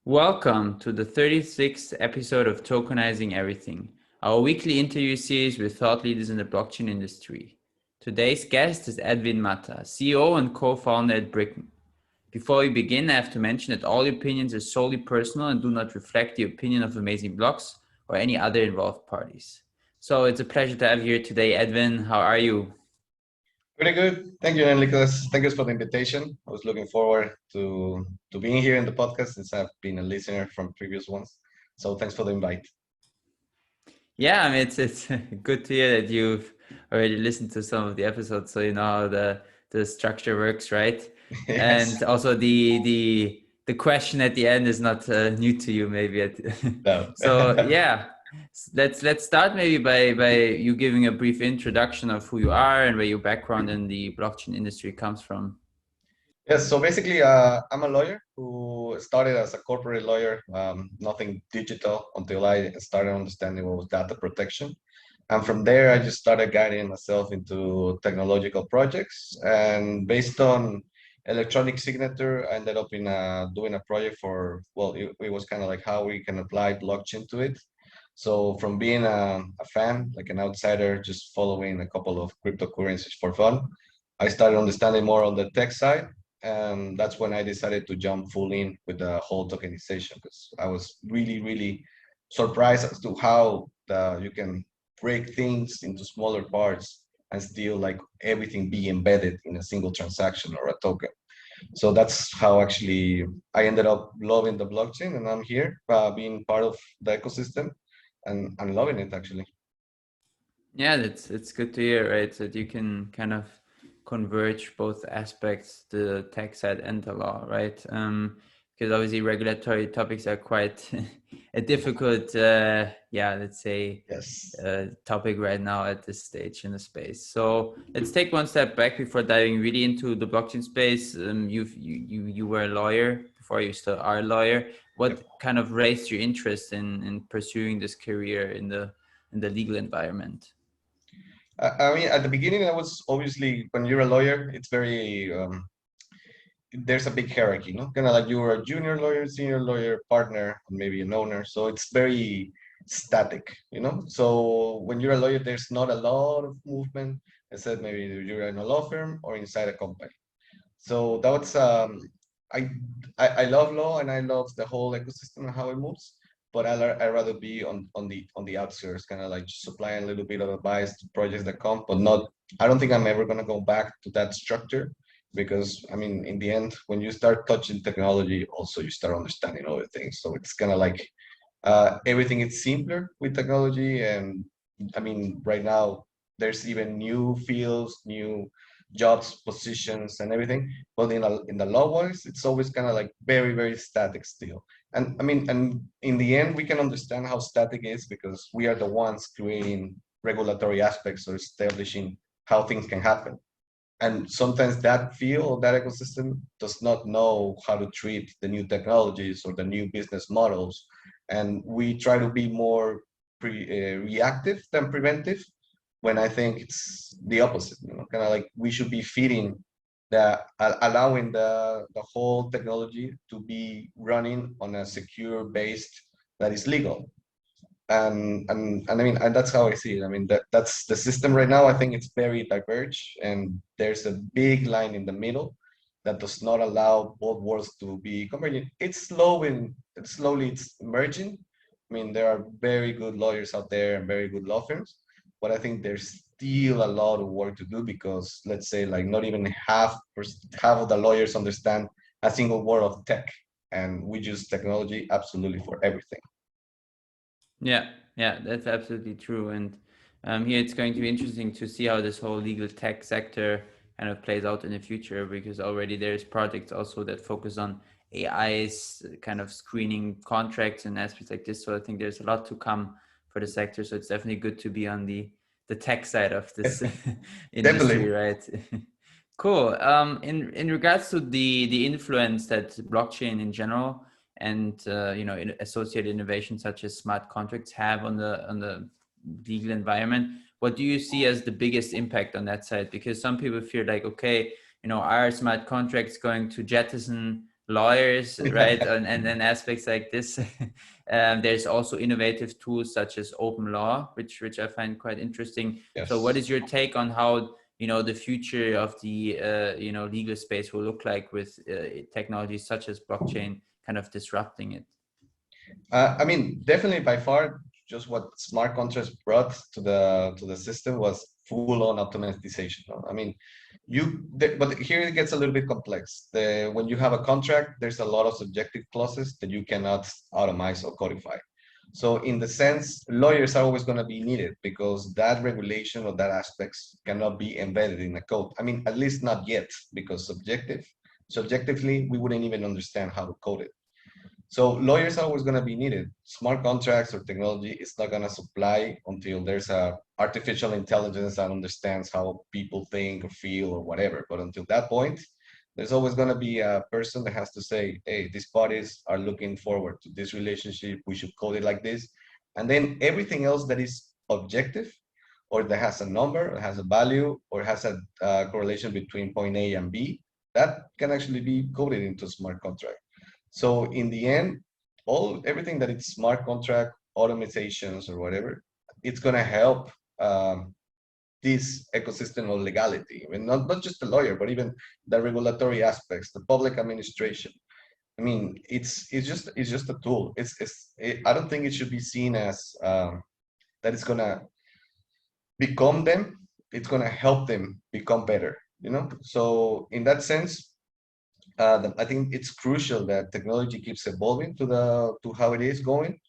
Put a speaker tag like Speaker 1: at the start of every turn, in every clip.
Speaker 1: Welcome to the 36th episode of Tokenizing Everything, our weekly interview series with thought leaders in the blockchain industry. Today's guest is Edwin Mata, CEO and co-founder at Brickman. Before we begin, I have to mention that all opinions are solely personal and do not reflect the opinion of Amazing Blocks or any other involved parties. So it's a pleasure to have you here today, Edwin. How are you?
Speaker 2: Pretty good. Thank you, Nicolas. Thank you for the invitation. I was looking forward to being here in the podcast since I've been a listener from previous ones. So thanks for the invite.
Speaker 1: Yeah, I mean, it's good to hear that you've already listened to some of the episodes, so you know how the structure works, right?
Speaker 2: Yes.
Speaker 1: And also the question at the end is not new to you, maybe.
Speaker 2: No.
Speaker 1: So yeah, let's start maybe by you giving a brief introduction of who you are and where your background in the blockchain industry comes from.
Speaker 2: Yes. So basically, I'm a lawyer who started as a corporate lawyer, nothing digital until I started understanding what was data protection. And from there, I just started guiding myself into technological projects. And based on electronic signature, I ended up in doing a project for, well, it was kind of like how we can apply blockchain to it. So from being a fan, like an outsider, just following a couple of cryptocurrencies for fun, I started understanding more on the tech side. And that's when I decided to jump full in with the whole tokenization because I was really surprised as to how you can break things into smaller parts and still like everything be embedded in a single transaction or a token. So that's how actually I ended up loving the blockchain, and I'm here being part of the ecosystem and loving it actually.
Speaker 1: Yeah, it's good to hear, right? So that you can kind of converge both aspects, the tech side and the law, right? Because obviously regulatory topics are quite a difficult, let's say,
Speaker 2: Yes.
Speaker 1: topic right now at this stage in the space. So let's take one step back before diving really into the blockchain space. You were a lawyer before, you still are a lawyer.
Speaker 2: Yep.
Speaker 1: What kind of raised your interest in pursuing this career in the legal environment?
Speaker 2: I mean, at the beginning, I was obviously when you're a lawyer, it's very there's a big hierarchy, no? Kind of like you're a junior lawyer, senior lawyer, partner, and maybe an owner. So it's very static, you know? So when you're a lawyer, there's not a lot of movement, except maybe you're in a law firm or inside a company. So that was I, I love law and I love the whole ecosystem and how it moves, but I rather be on the outskirts, kind of like just supplying a little bit of advice to projects that come, but not. I don't think I'm ever gonna go back to that structure because I mean, in the end, when you start touching technology, also you start understanding other things. So it's kind of like everything is simpler with technology, and I mean, right now there's even new fields, new jobs, positions, and everything. But in the law wise, it's always kind of like very static still. And I mean, and in the end, we can understand how static is because we are the ones creating regulatory aspects or establishing how things can happen. And sometimes that field or that ecosystem does not know how to treat the new technologies or the new business models. And we try to be more reactive than preventive when I think it's the opposite, you know, kind of like we should be feeding allowing the whole technology to be running on a secure based that is legal. And I mean, and that's how I see it. I mean, that's the system right now. I think it's very diverged, and there's a big line in the middle that does not allow both worlds to be converging. It's slow and it's emerging. I mean, there are very good lawyers out there and very good law firms, but I think there's still a lot of work to do because let's say like not even half of the lawyers understand a single word of tech, and we use technology absolutely for everything.
Speaker 1: Yeah, that's absolutely true. And here it's going to be interesting to see how this whole legal tech sector kind of plays out in the future, because already there's projects also that focus on AI's kind of screening contracts and aspects like this. So I think there's a lot to come for the sector. So it's definitely good to be on the tech side of this industry,
Speaker 2: Definitely.
Speaker 1: right? Cool. In regards to the influence that blockchain in general and associated innovations such as smart contracts have on the legal environment, what do you see as the biggest impact on that side? Because some people feel like, okay, are smart contracts going to jettison lawyers, right? And aspects like this. There's also innovative tools such as open law, which I find quite interesting. So what
Speaker 2: Yes.
Speaker 1: is your take on how, the future of the, legal space will look like with technologies such as blockchain kind of disrupting it?
Speaker 2: I mean, definitely by far, just what smart contracts brought to the system was full-on automatization. No? I mean, but here it gets a little bit complex. When you have a contract, there's a lot of subjective clauses that you cannot automate or codify. So in the sense, lawyers are always going to be needed because that regulation or that aspects cannot be embedded in a code. I mean, at least not yet, because subjectively, we wouldn't even understand how to code it. So lawyers are always going to be needed. Smart contracts or technology is not going to supply until there's a artificial intelligence that understands how people think or feel or whatever. But until that point, there's always going to be a person that has to say, hey, these parties are looking forward to this relationship. We should code it like this. And then everything else that is objective or that has a number, or has a value, or has a correlation between point A and B, that can actually be coded into a smart contract. So in the end, everything that it's smart contract, automatizations or whatever, it's gonna help this ecosystem of legality. I mean, not just the lawyer, but even the regulatory aspects, the public administration. I mean, it's just a tool. I don't think it should be seen as that it's gonna become them. It's gonna help them become better. So in that sense, I think it's crucial that technology keeps evolving to how it is going.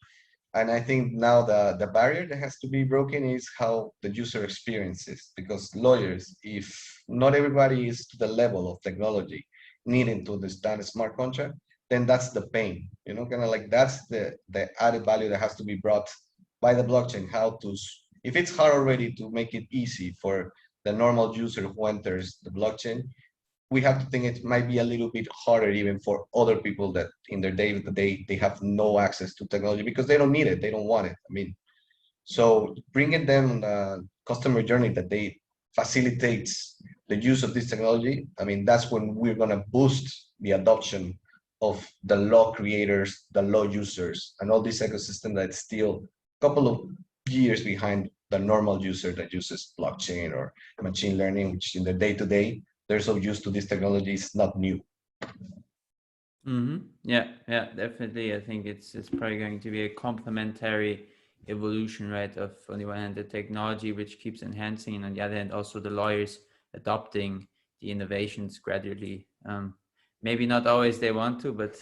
Speaker 2: And I think now the barrier that has to be broken is how the user experiences, because lawyers, if not everybody is to the level of technology needing to understand a smart contract, then that's the pain, kind of like that's the added value that has to be brought by the blockchain. If it's hard already to make it easy for the normal user who enters the blockchain, we have to think it might be a little bit harder even for other people that in their day to day they have no access to technology because they don't need it, they don't want it. I mean, so bringing them the customer journey that they facilitates the use of this technology. I mean, that's when we're going to boost the adoption of the law creators, the law users, and all this ecosystem that's still a couple of years behind the normal user that uses blockchain or machine learning, which in the day to day they're so used to this technology, it's not new.
Speaker 1: Yeah, definitely. I think it's probably going to be a complementary evolution, right? Of on the one hand the technology which keeps enhancing, and on the other hand also the lawyers adopting the innovations gradually. Maybe not always they want to, but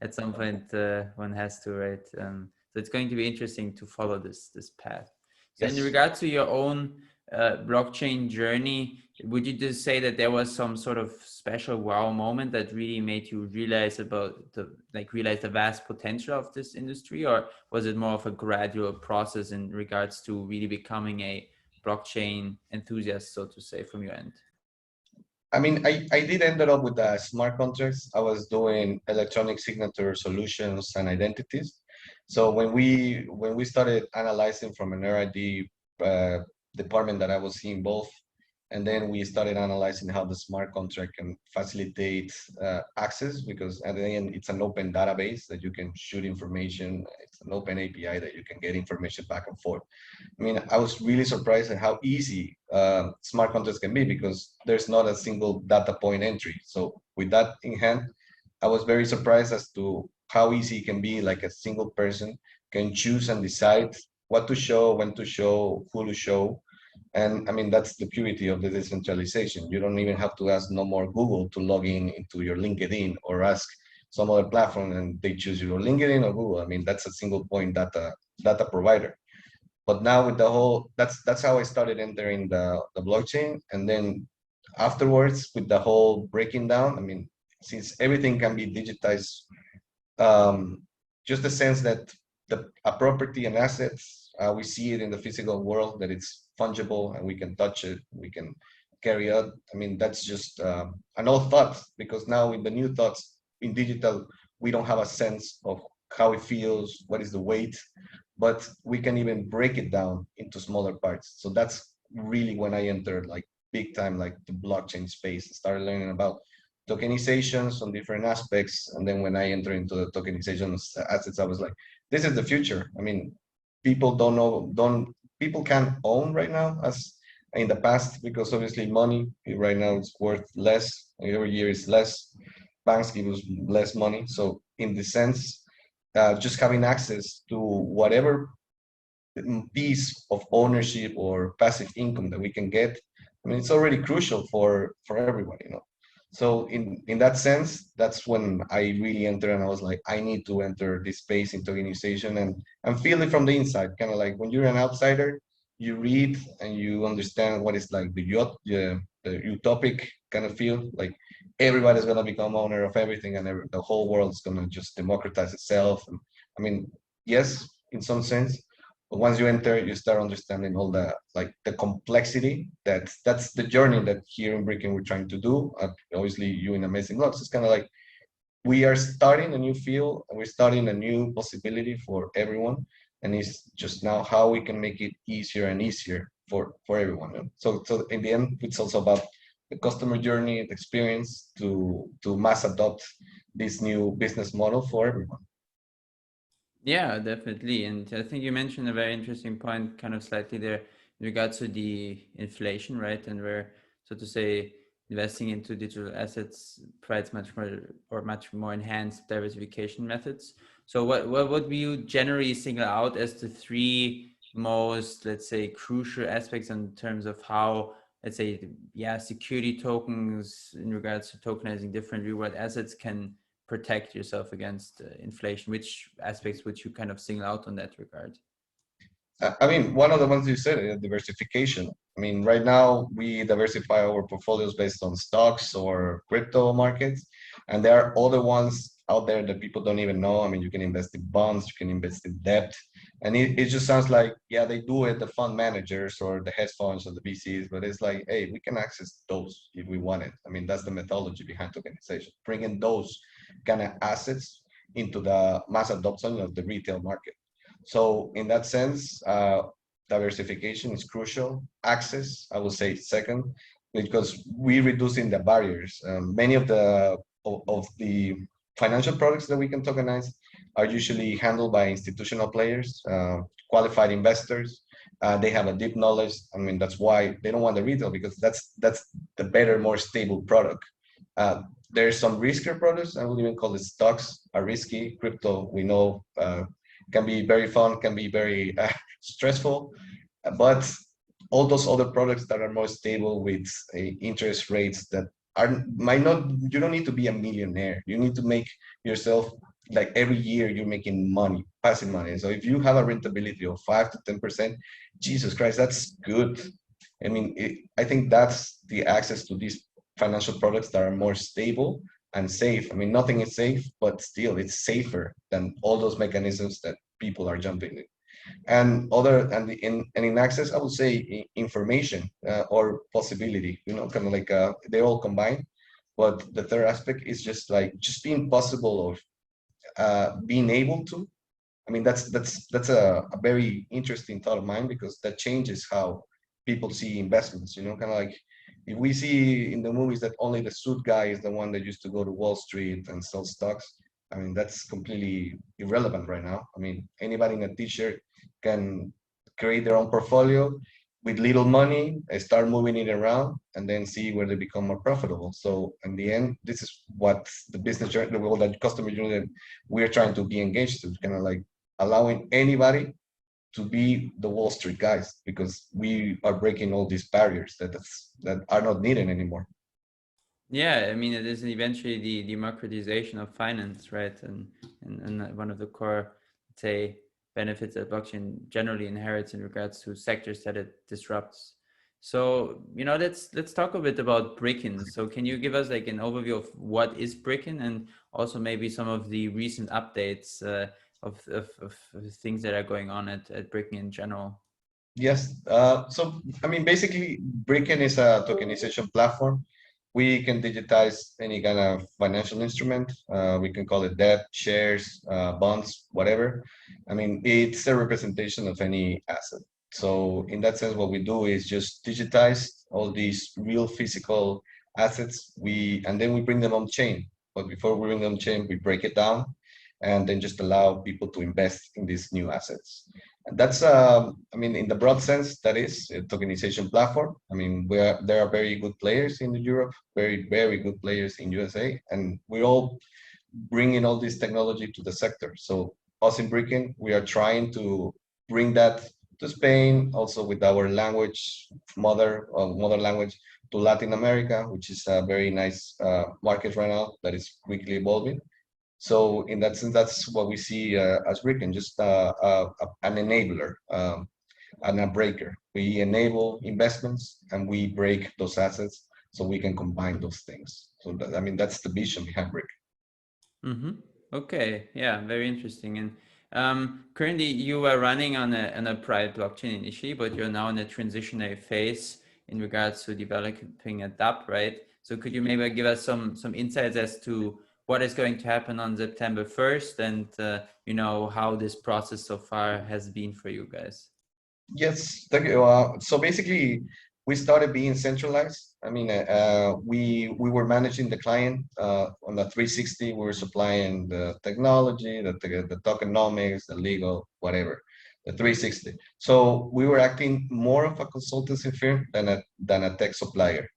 Speaker 1: at some point one has to, right? So it's going to be interesting to follow this path. So in
Speaker 2: Yes.
Speaker 1: regard to your own blockchain journey, would you just say that there was some sort of special wow moment that really made you realize realize the vast potential of this industry, or was it more of a gradual process in regards to really becoming a blockchain enthusiast, so to say, from your end?
Speaker 2: I mean, I did end up with the smart contracts. I was doing electronic signature solutions and identities. So when we started analyzing from an R&D department that I was involved, and then we started analyzing how the smart contract can facilitate access, because at the end it's an open database that you can shoot information. It's an open API that you can get information back and forth. I mean, I was really surprised at how easy smart contracts can be because there's not a single data point entry. So with that in hand, I was very surprised as to how easy it can be. Like a single person can choose and decide what to show, when to show, who to show. And I mean, that's the purity of the decentralization. You don't even have to ask no more Google to log in into your LinkedIn or ask some other platform and they choose your LinkedIn or Google. I mean, that's a single point data provider. But now with the whole, that's how I started entering the blockchain. And then afterwards with the whole breaking down, I mean, since everything can be digitized, just the sense that a property and assets, we see it in the physical world, that it's fungible and we can touch it, we can carry out. I mean, that's just an old thought, because now in the new thoughts in digital, we don't have a sense of how it feels, what is the weight, but we can even break it down into smaller parts. So that's really when I entered like big time, like the blockchain space, started learning about tokenizations on different aspects. And then when I enter into the tokenization assets, I was like, this is the future. I mean, people don't know, people can't own right now as in the past, because obviously money right now is worth less. Every year is less. Banks give us less money. So in the sense, just having access to whatever piece of ownership or passive income that we can get, I mean, it's already crucial for everyone, you know. So in that sense, that's when I really entered, and I was like, I need to enter this space into organization and feel it from the inside. Kind of like when you're an outsider, you read and you understand what it's like the utopic kind of feel, like everybody's gonna become owner of everything, and the whole world's gonna just democratize itself. And I mean, yes, in some sense, but once you enter, you start understanding all the like the complexity. That's the journey that here in Bricken we're trying to do. Obviously, you in Amazing Blocks, it's kind of like we are starting a new field and we're starting a new possibility for everyone. And it's just now how we can make it easier and easier for everyone. You know? So in the end, it's also about the customer journey, the experience to mass adopt this new business model for everyone.
Speaker 1: Yeah, definitely. And I think you mentioned a very interesting point, kind of slightly there, in regards to the inflation, right? And where, so to say, investing into digital assets provides much more enhanced diversification methods. So what would you generally single out as the three most, let's say, crucial aspects in terms of how, let's say, yeah, security tokens in regards to tokenizing different real world assets can protect yourself against inflation? Which aspects would you kind of single out on that regard?
Speaker 2: I mean, one of the ones you said, diversification. I mean, right now we diversify our portfolios based on stocks or crypto markets, and there are other ones out there that people don't even know. I mean, you can invest in bonds, you can invest in debt, and it just sounds like, yeah, they do it, the fund managers or the hedge funds or the VCs, but it's like, hey, we can access those if we want it. I mean, that's the methodology behind tokenization, bringing those kind of assets into the mass adoption of the retail market. So in that sense, diversification is crucial. Access, I would say second, because we reducing the barriers. Many of the financial products that we can tokenize are usually handled by institutional players, qualified investors. They have a deep knowledge. I mean, that's why they don't want the retail, because that's the better, more stable product. There's some riskier products. I would even call it stocks are risky. Crypto, we know, can be very fun, can be very stressful, but all those other products that are more stable with interest rates that are might not, you don't need to be a millionaire. You need to make yourself, like every year you're making money, passive money. So if you have a rentability of 5 to 10%, Jesus Christ, that's good. I mean, I think that's the access to these financial products that are more stable and safe. I mean, nothing is safe, but still it's safer than all those mechanisms that people are jumping in. And in access, I would say information or possibility, you know, kind of like they all combine. But the third aspect is just being possible of being able to. I mean, that's a very interesting thought of mine, because that changes how people see investments. You know, kind of like if we see in the movies that only the suit guy is the one that used to go to Wall Street and sell stocks. I mean, that's completely irrelevant right now. I mean, anybody in a t-shirt can create their own portfolio with little money, start moving it around, and then see where they become more profitable. So in the end, this is what the business journey, the world, that customer journey that we're trying to be engaged to, kind of like allowing anybody to be the Wall Street guys, because we are breaking all these barriers that are not needed anymore.
Speaker 1: Yeah, I mean, it is eventually the democratization of finance, right? And one of the core, let's say, benefits that blockchain generally inherits in regards to sectors that it disrupts. So, you know, let's talk a bit about Bricken. So can you give us like an overview of what is Bricken, and also maybe some of the recent updates of things that are going on at Bricken in general?
Speaker 2: Yes. So, I mean, basically, Bricken is a tokenization platform. We can digitize any kind of financial instrument. We can call it debt, shares, bonds, whatever. I mean, it's a representation of any asset. So in that sense, what we do is just digitize all these real physical assets, and then we bring them on chain. But before we bring them on chain, we break it down and then just allow people to invest in these new assets. And that's, I mean, in the broad sense, that is a tokenization platform. I mean, there are very good players in Europe, very good players in USA, and we're all bringing all this technology to the sector. So us in Bricken, we are trying to bring that to Spain, also with our language, mother language, to Latin America, which is a very nice market right now that is quickly evolving. So in that sense, that's what we see as Bricken, just an enabler and a breaker. We enable investments and we break those assets so we can combine those things. So that, I mean, that's the vision behind Bricken.
Speaker 1: Mm-hmm. Okay, yeah, very interesting. And currently you are running on a private blockchain initially, but you're now in a transitionary phase in regards to developing a dApp, right? So could you maybe give us some insights as to what is going to happen on September 1st and you know, how this process so far has been for you guys?
Speaker 2: Yes, thank you. So basically, we started being centralized. I mean, we were managing the client on the 360. We were supplying the technology, the tokenomics, the legal, whatever, the 360. So we were acting more of a consultancy firm than a tech supplier.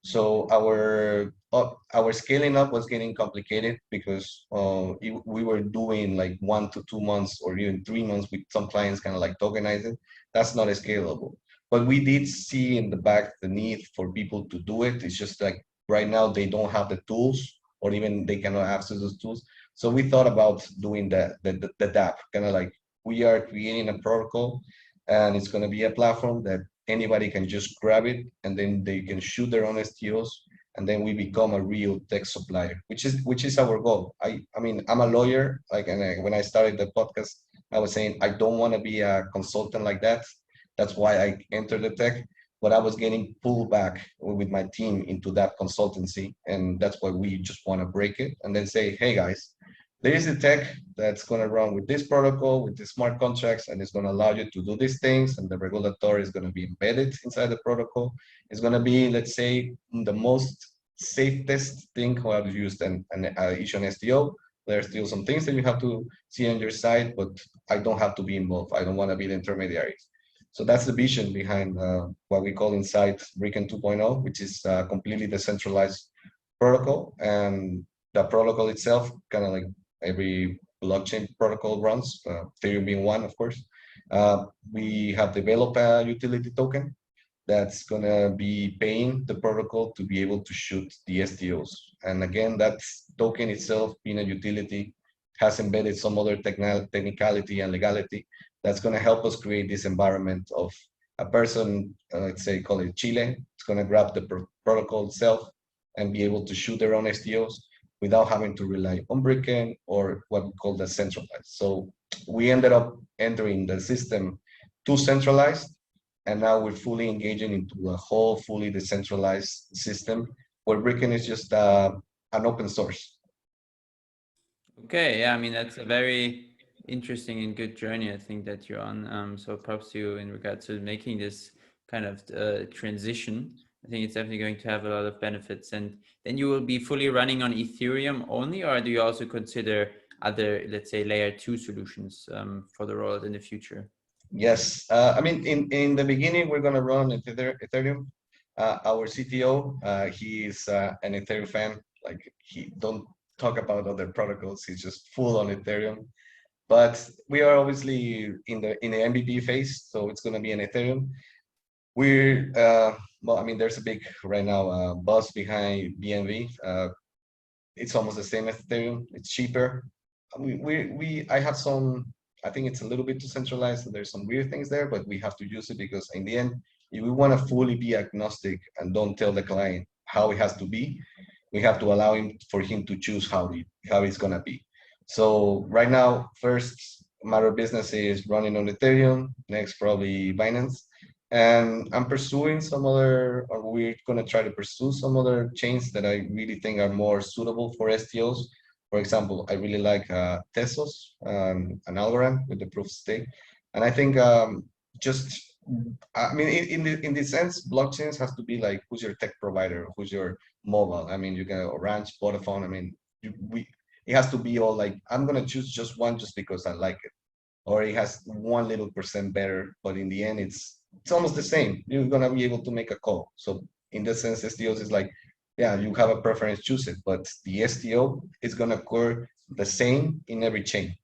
Speaker 2: So our scaling up was getting complicated because we were doing like 1 to 2 months or even 3 months with some clients, kind of like tokenizing. That's not scalable. But we did see in the back the need for people to do it. It's just like right now they don't have the tools, or even they cannot access those tools. So we thought about doing the dApp, kind of like we are creating a protocol, and it's going to be a platform that anybody can just grab it, and then they can shoot their own STOs, and then we become a real tech supplier, which is our goal. I mean, I'm a lawyer, like, and when I started the podcast, I was saying I don't want to be a consultant like that. That's why I entered the tech, but I was getting pulled back with my team into that consultancy, and that's why we just want to break it and then say, hey guys, there is a tech that's going to run with this protocol, with the smart contracts, and it's going to allow you to do these things, and the regulatory is going to be embedded inside the protocol. It's going to be, let's say, the most safest thing how I've used an issue an STO. There are still some things that you have to see on your side, but I don't have to be involved. I don't want to be the intermediary. So that's the vision behind what we call inside Bricken 2.0, which is a completely decentralized protocol. And the protocol itself, kind of like every blockchain protocol runs, Ethereum being one, of course. We have developed a utility token that's going to be paying the protocol to be able to shoot the STOs. And again, that token itself, being a utility, has embedded some other technicality and legality that's going to help us create this environment of a person, let's say, call it Chile. It's going to grab the protocol itself and be able to shoot their own STOs without having to rely on Bricken or what we call the centralized. So we ended up entering the system too centralized, and now we're fully engaging into a whole fully decentralized system where Bricken is just an open source.
Speaker 1: Okay, yeah, I mean, that's a very interesting and good journey, I think, that you're on. So props to you in regards to making this kind of transition. I think it's definitely going to have a lot of benefits. And then you will be fully running on Ethereum only, or do you also consider other, let's say, layer 2 solutions for the rollout in the future?
Speaker 2: Yes, I mean, in the beginning, we're going to run Ethereum. Our CTO, he is an Ethereum fan. Like, he don't talk about other protocols. He's just full on Ethereum. But we are obviously in the MVP phase, so it's going to be an Ethereum. We're well, I mean, there's a big right now buzz behind BNB. It's almost the same as Ethereum. It's cheaper. I have some. I think it's a little bit too centralized. So there's some weird things there, but we have to use it because in the end, if we want to fully be agnostic and don't tell the client how it has to be, we have to allow him for him to choose how it's gonna be. So right now, first matter of business is running on Ethereum. Next, probably Binance. And I'm pursuing some other, or we're going to try to pursue some other chains that I really think are more suitable for STOs. For example, I really like Tesos, an Algorand with the proof of stake. And I think just I mean, in the sense, blockchains has to be like, who's your tech provider, who's your mobile. I mean, you can Orange, Vodafone. I mean, it has to be all like, I'm gonna choose just one just because I like it, or it has 1% better, but in the end, it's almost the same. You're gonna be able to make a call. So in that sense, STOs is like, yeah, you have a preference, choose it, but the STO is gonna occur the same in every chain.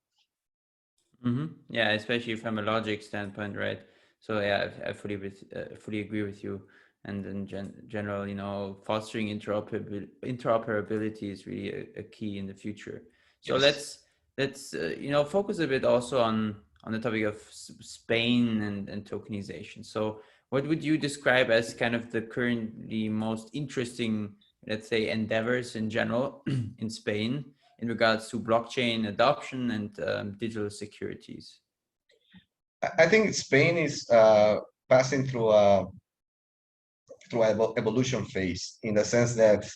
Speaker 1: Yeah, especially from a logic standpoint, right? So yeah, I fully agree with you. And in general, you know, fostering interoperability is really a key in the future. So
Speaker 2: Yes.
Speaker 1: let's you know, focus a bit also on the topic of Spain and tokenization. So what would you describe as kind of the currently most interesting, let's say, endeavors in general in Spain in regards to blockchain adoption and digital securities?
Speaker 2: I think Spain is passing through an evolution phase in the sense that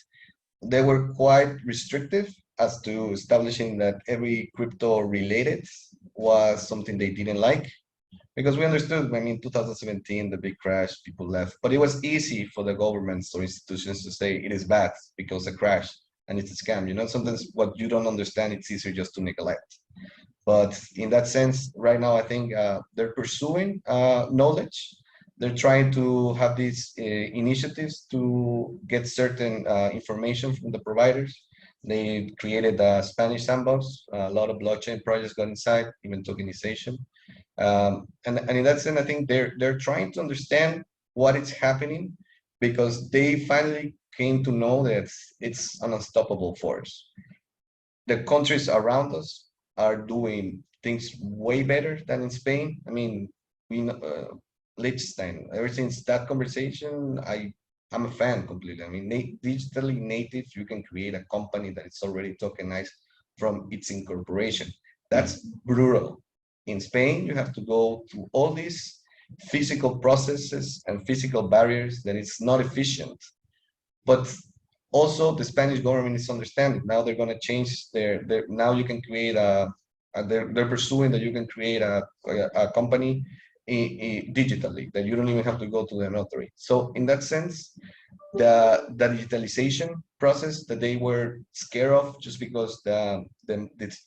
Speaker 2: they were quite restrictive as to establishing that every crypto related was something they didn't like, because we understood, I mean, 2017, the big crash, people left, but it was easy for the governments or institutions to say it is bad because a crash and it's a scam. You know, sometimes what you don't understand, it's easier just to neglect. But in that sense, right now, I think they're pursuing knowledge. They're trying to have these initiatives to get certain information from the providers. They created a Spanish sandbox. A lot of blockchain projects got inside, even tokenization. And in that sense, I think they're trying to understand what is happening, because they finally came to know that it's an unstoppable force. The countries around us are doing things way better than in Spain. I mean, we know, Liechtenstein. Ever since that conversation, I'm a fan completely. I mean, digitally native, you can create a company that is already tokenized from its incorporation. That's brutal. In Spain, you have to go through all these physical processes and physical barriers that it's not efficient. But also the Spanish government is understanding. Now they're going to change their now you can create they're pursuing that you can create a company digitally, that you don't even have to go to the notary. So in that sense, the digitalization process that they were scared of, just because the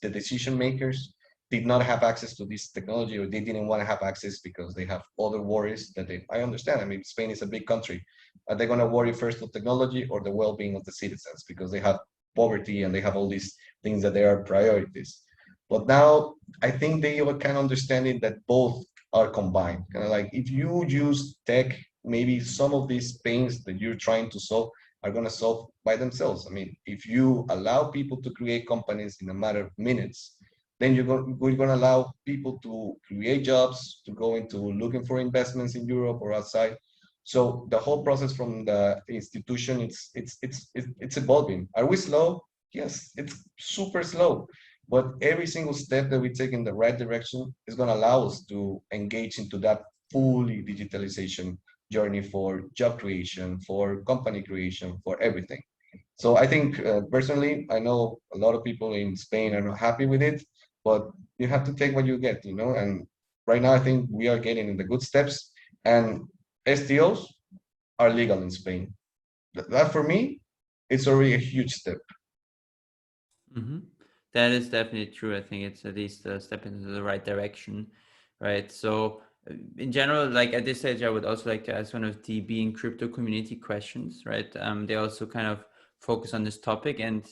Speaker 2: decision makers did not have access to this technology, or they didn't want to have access because they have other worries that I understand. I mean, Spain is a big country. Are they going to worry first of technology or the well-being of the citizens, because they have poverty and they have all these things that they are priorities? But now I think they are kind of understanding that both are combined. Kind of like, if you use tech, maybe some of these pains that you're trying to solve are going to solve by themselves. I mean, if you allow people to create companies in a matter of minutes, then we're going to allow people to create jobs, to go into looking for investments in Europe or outside. So the whole process from the institution, it's evolving. Are we slow? Yes, it's super slow. But every single step that we take in the right direction is going to allow us to engage into that fully digitalization journey for job creation, for company creation, for everything. So I think personally, I know a lot of people in Spain are not happy with it, but you have to take what you get, you know. And right now, I think we are getting in the good steps, and STOs are legal in Spain. That for me, it's already a huge step.
Speaker 1: Mm-hmm. That is definitely true. I think it's at least a step into the right direction, right? So, in general, like at this stage, I would also like to ask one of the Being Crypto community questions, right? They also kind of focus on this topic, and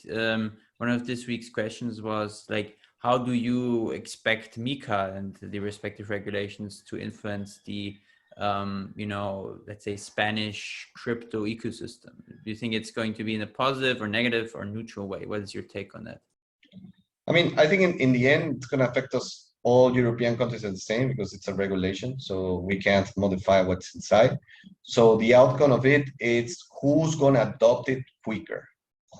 Speaker 1: one of this week's questions was like, how do you expect MiCA and the respective regulations to influence the you know, let's say Spanish crypto ecosystem? Do you think it's going to be in a positive or negative or neutral way? What is your take on that?
Speaker 2: I mean, I think in the end, it's going to affect us all European countries are the same, because it's a regulation, so we can't modify what's inside. So the outcome of it is who's going to adopt it quicker.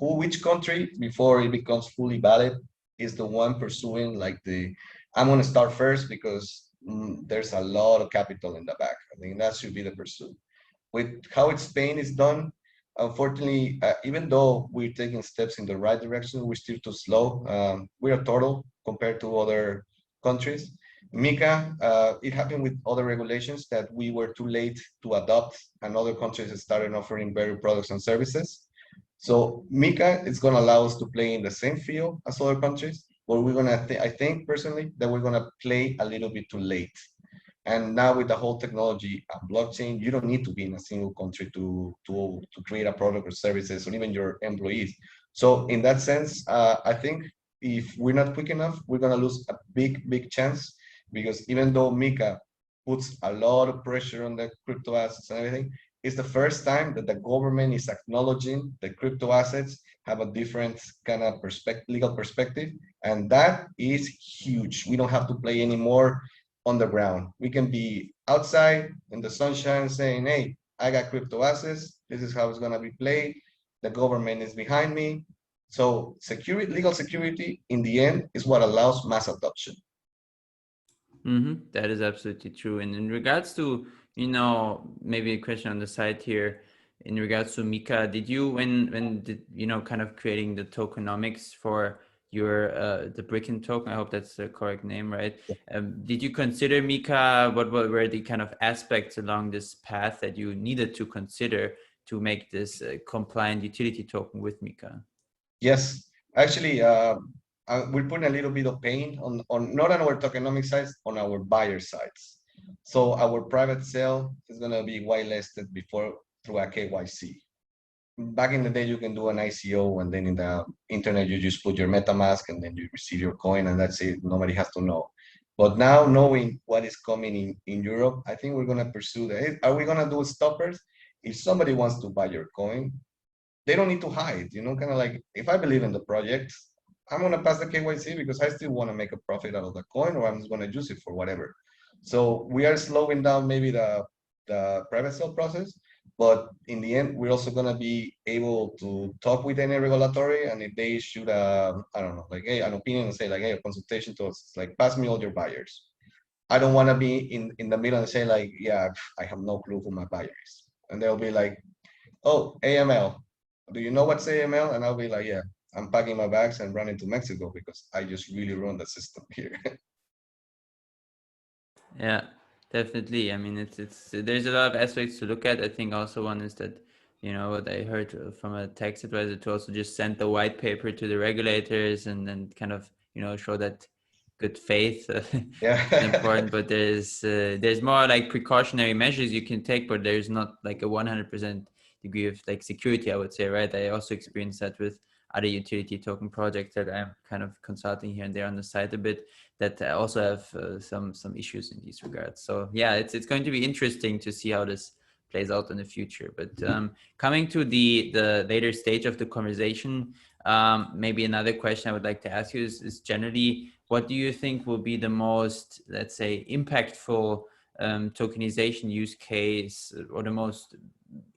Speaker 2: Which country, before it becomes fully valid, is the one pursuing like I'm going to start first because there's a lot of capital in the back. I think that should be the pursuit. With how it's Spain is done, unfortunately, even though we're taking steps in the right direction, we're still too slow. We're a turtle compared to other countries. MiCA, it happened with other regulations that we were too late to adopt, and other countries started offering better products and services. So MiCA is going to allow us to play in the same field as other countries, but we're going to, I think personally, that we're going to play a little bit too late. And now with the whole technology and blockchain, you don't need to be in a single country to create a product or services or even your employees. So in that sense, I think if we're not quick enough, we're gonna lose a big chance, because even though MiCA puts a lot of pressure on the crypto assets and everything, it's the first time that the government is acknowledging that crypto assets have a different kind of legal perspective, and that is huge. We don't have to play anymore on the ground. We can be outside in the sunshine saying, hey, I got crypto assets. This is how it's going to be played. The government is behind me. So security, legal security in the end is what allows mass adoption.
Speaker 1: That is absolutely true. And in regards to, maybe a question on the side here, in regards to MiCA, did you, when did, kind of creating the tokenomics for your the Bricken token, I hope that's the correct name, right? Did you consider MiCA? What were the kind of aspects along this path that you needed to consider to make this compliant utility token with MiCA?
Speaker 2: Yes, actually, we're putting a little bit of pain on not on our tokenomic sides, on our buyer sides. So our private sale is going to be whitelisted before through a KYC. Back in the day, you can do an ICO, and then in the internet, you just put your MetaMask and then you receive your coin, and that's it. Nobody has to know. But now, knowing what is coming in Europe, I think we're going to pursue that. Are we going to do stoppers? If somebody wants to buy your coin, they don't need to hide, kind of like, if I believe in the project, I'm going to pass the KYC because I still want to make a profit out of the coin, or I'm just going to use it for whatever. So we are slowing down maybe the private sale process, but in the end, we're also going to be able to talk with any regulatory, and if they issue I don't know, like, hey, an opinion, and say like, hey, a consultation to us, like, pass me all your buyers. I don't want to be in the middle and say like, yeah, I have no clue who my buyer is. And they'll be like, oh, AML. Do you know what's AML? And I'll be like, yeah, I'm packing my bags and running to Mexico because I just really run the system here.
Speaker 1: Yeah, definitely. I mean, it's there's a lot of aspects to look at. I think also one is that, what I heard from a tax advisor, to also just send the white paper to the regulators and then kind of, show that good faith
Speaker 2: Yeah.
Speaker 1: is important. But there's more like precautionary measures you can take, but there's not like a 100% degree of like security, I would say, right? I also experienced that with other utility token projects that I'm kind of consulting here and there on the side a bit, that also have some issues in these regards. So yeah, it's going to be interesting to see how this plays out in the future. But coming to the later stage of the conversation, maybe another question I would like to ask you is generally, what do you think will be the most, let's say, impactful tokenization use case, or the most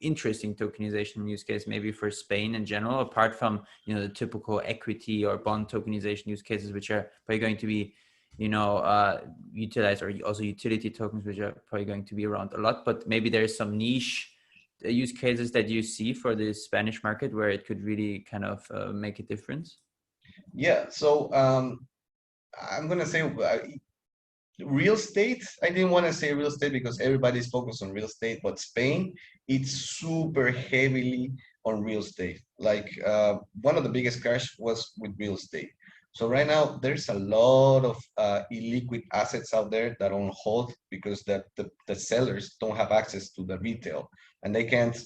Speaker 1: interesting tokenization use case maybe for Spain in general, apart from the typical equity or bond tokenization use cases, which are probably going to be utilized, or also utility tokens, which are probably going to be around a lot, but maybe there's some niche use cases that you see for the Spanish market where it could really kind of make a difference?
Speaker 2: Yeah, so I'm gonna say real estate. I didn't want to say real estate because everybody's focused on real estate, but Spain, it's super heavily on real estate. Like one of the biggest crash was with real estate. So right now there's a lot of illiquid assets out there that are on hold because the sellers don't have access to the retail, and they can't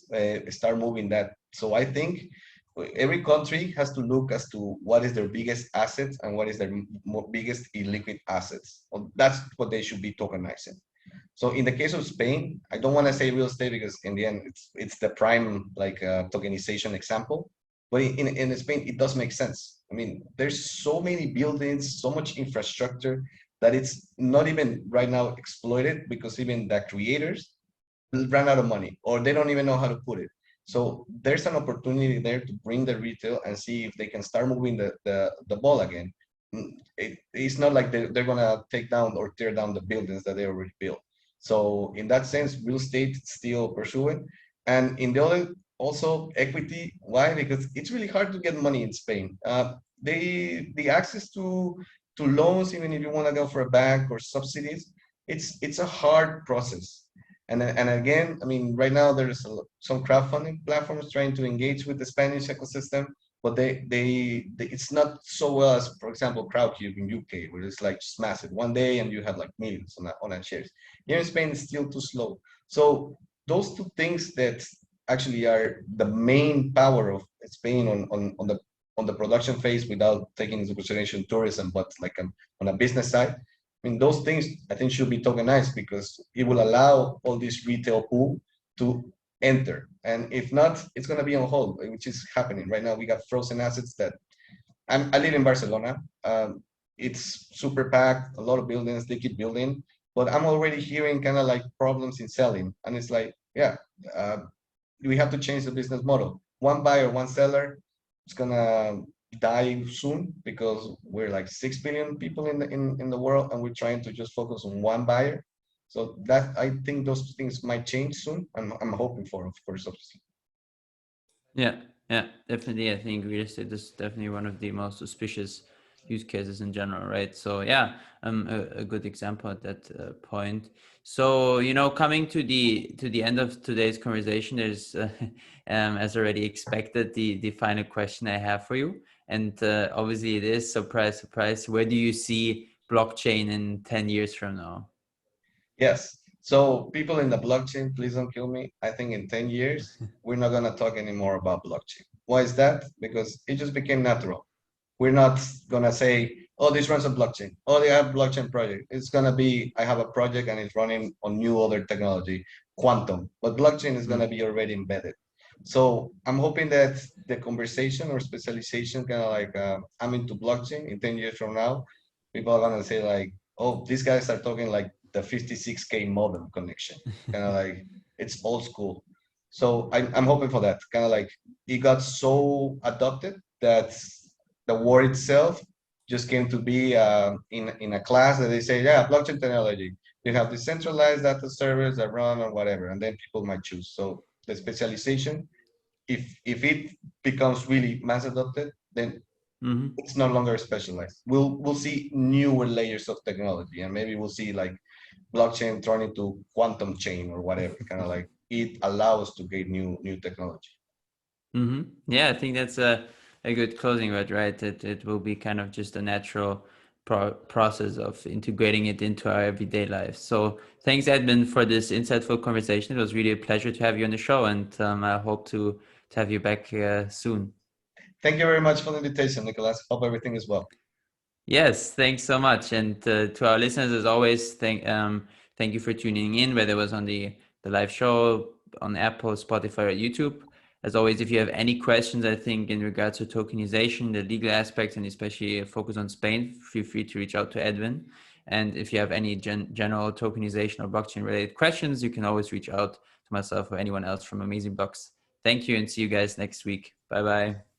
Speaker 2: start moving that. So I think every country has to look as to what is their biggest assets and what is their biggest illiquid assets. Well, that's what they should be tokenizing. So in the case of Spain, I don't want to say real estate because in the end it's the prime like tokenization example. But in Spain, it does make sense. I mean, there's so many buildings, so much infrastructure that it's not even right now exploited because even the creators ran out of money or they don't even know how to put it. So there's an opportunity there to bring the retail and see if they can start moving the ball again. It's not like they're gonna take down or tear down the buildings that they already built. So in that sense, real estate still pursuing. And in the other, also equity. Why? Because it's really hard to get money in Spain. The access to to loans, even if you want to go for a bank or subsidies, it's a hard process. And again, I mean, right now there's some crowdfunding platforms trying to engage with the Spanish ecosystem, but they it's not so well as, for example, Crowdcube in UK, where it's like just massive. One day and you have like millions on that shares. Here in Spain, it's still too slow. So those two things that actually are the main power of Spain on the production phase, without taking into consideration tourism, but like on a business side. I mean, those things I think should be tokenized because it will allow all this retail pool to enter. And if not, it's going to be on hold, which is happening right now. We got frozen assets that I live in Barcelona. It's super packed, a lot of buildings, they keep building, but I'm already hearing kind of like problems in selling. And it's like, yeah, uh, we have to change the business model. One buyer, one seller, it's gonna die soon because we're like 6 billion people in the world, and we're trying to just focus on one buyer. So that I think those things might change soon. I'm hoping for, of course, obviously.
Speaker 1: Yeah, yeah, definitely. I think real estate is definitely one of the most suspicious use cases in general, right? So yeah, a good example at that point. So coming to the end of today's conversation, there's as already expected, the final question I have for you, and obviously it is surprise, surprise. Where do you see blockchain in 10 years from now?
Speaker 2: Yes. So people in the blockchain, please don't kill me. I think in 10 years, we're not gonna talk anymore about blockchain. Why is that? Because it just became natural. We're not gonna say, oh, this runs on blockchain. Oh, they have blockchain project. It's gonna be, I have a project and it's running on new other technology, quantum. But blockchain is gonna
Speaker 1: Mm.
Speaker 2: be already embedded. So I'm hoping that the conversation or specialization, kind of like I'm into blockchain in 10 years from now, people are gonna say like, oh, these guys are talking like the 56K modem connection. Kind of like it's old school. So I'm hoping for that. Kind of like it got so adopted that the word itself just came to be in a class that they say, yeah, blockchain technology. You have decentralized data servers that run or whatever, and then people might choose. So the specialization, if it becomes really mass adopted, then
Speaker 1: Hmm.
Speaker 2: it's no longer specialized. We'll see newer layers of technology, and maybe we'll see like blockchain turn into quantum chain or whatever. Kind of like it allows us to get new technology.
Speaker 1: Yeah, I think that's a good closing word, right? It will be kind of just a natural process of integrating it into our everyday life. So thanks, Edmund, for this insightful conversation. It was really a pleasure to have you on the show, and I hope to have you back soon.
Speaker 2: Thank you very much for the invitation, Nicolas. Hope everything is well.
Speaker 1: Yes, thanks so much. And to our listeners, as always, thank you for tuning in, whether it was on the live show on Apple, Spotify, or YouTube. As always, if you have any questions, I think in regards to tokenization, the legal aspects, and especially a focus on Spain, feel free to reach out to Edwin. And if you have any general tokenization or blockchain related questions, you can always reach out to myself or anyone else from Amazing Blocks. Thank you, and see you guys next week. Bye bye.